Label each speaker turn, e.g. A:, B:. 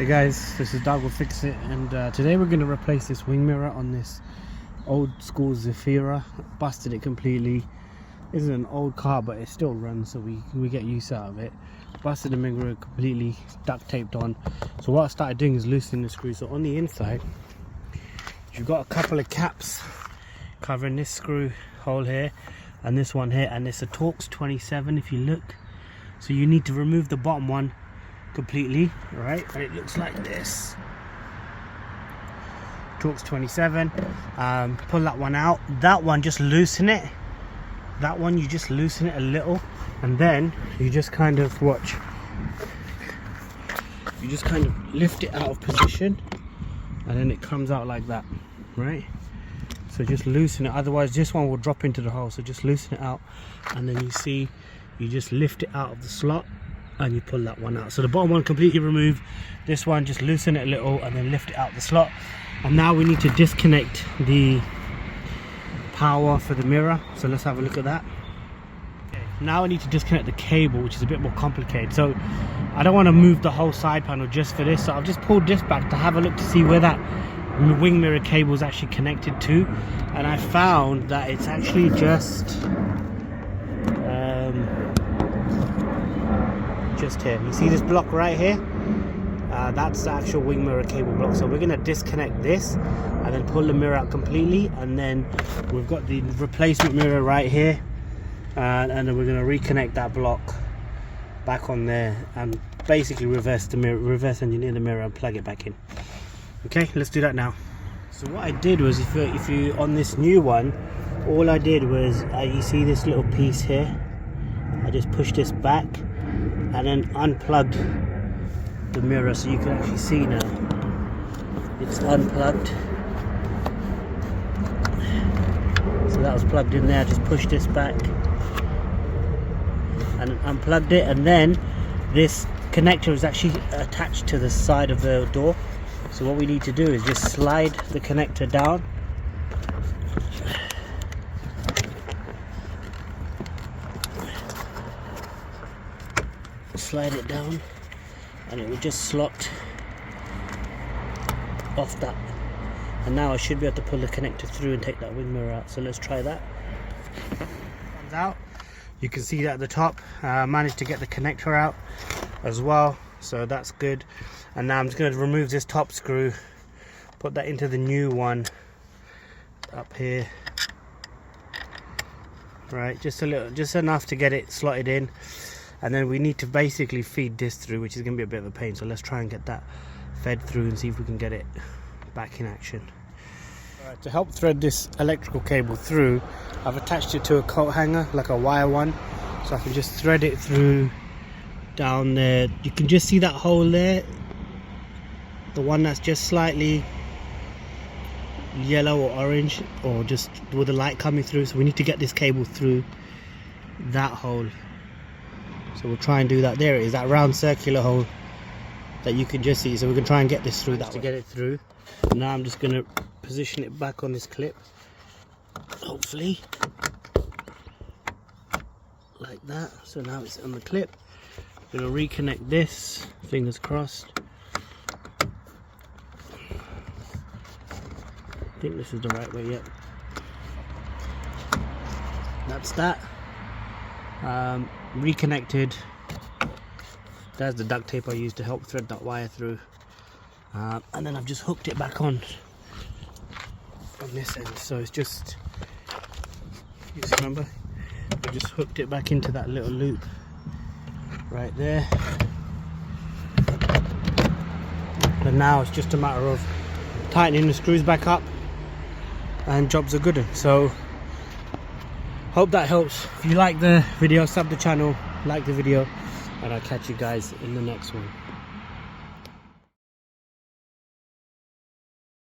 A: Hey guys, this is Dog Will Fix It, and today we're going to replace this wing mirror on this old school Zafira. Busted it completely. This is an old car, but it still runs, so we get use out of it. Busted the mirror completely, duct taped on. So what I started doing is loosening the screw. So on the inside, you've got a couple of caps covering this screw hole here and this one here, and it's a Torx 27 if you look. So you need to remove the bottom one completely, right? And it looks like this. Torx 27. Pull that one out. That one, just loosen it. That one, you just loosen it a little, and then you just kind of watch. You just kind of lift it out of position, and then it comes out like that, right? So just loosen it. Otherwise, this one will drop into the hole. So just loosen it out, and then you see, you just lift it out of the slot. And you pull that one out. So the bottom one completely removed. This one, just loosen it a little and then lift it out the slot. And now we need to disconnect the power for the mirror. So let's have a look at that. Okay, now I need to disconnect the cable, which is a bit more complicated. So I don't want to move the whole side panel just for this. So I've just pulled this back to have a look to see where that wing mirror cable is actually connected to. And I found that it's actually just here. You see this block right here? That's the actual wing mirror cable block. So we're going to disconnect this and then pull the mirror out completely, and then we've got the replacement mirror right here, and then we're going to reconnect that block back on there and basically reverse engineer the mirror and plug it back in. Okay, let's do that now. So what I did was, if you on this new one, all I did was you see this little piece here, I just pushed this back and then unplugged the mirror, so you can actually see now it's unplugged. So that was plugged in there. I just pushed this back and unplugged it, and then this connector is actually attached to the side of the door. So what we need to do is just slide the connector down. Slide it down, and it will just slot off that, and now I should be able to pull the connector through and take that wing mirror out. So let's try that. Comes out. You can see that at the top. Managed to get the connector out as well, so that's good. And now I'm just going to remove this top screw, put that into the new one up here, right? Just a little, just enough to get it slotted in. And then we need to basically feed this through, which is going to be a bit of a pain. So let's try and get that fed through and see if we can get it back in action. Alright, to help thread this electrical cable through, I've attached it to a coat hanger, like a wire one. So I can just thread it through down there. You can just see that hole there, the one that's just slightly yellow or orange, or just with the light coming through. So we need to get this cable through that hole. So we'll try and do that. There it is, that round circular hole that you can just see. So we can try and get this through that way. To get it through. Now I'm just going to position it back on this clip, hopefully like that. So now it's on the clip. I'm going to reconnect this, fingers crossed. I think this is the right way. Yep, that's that. Reconnected. There's the duct tape I used to help thread that wire through, and then I've just hooked it back on this end. So it's just, you just remember, I just hooked it back into that little loop right there, and now it's just a matter of tightening the screws back up and jobs are good. So hope that helps. If you like the video, sub the channel, like the video, and I'll catch you guys in the next one.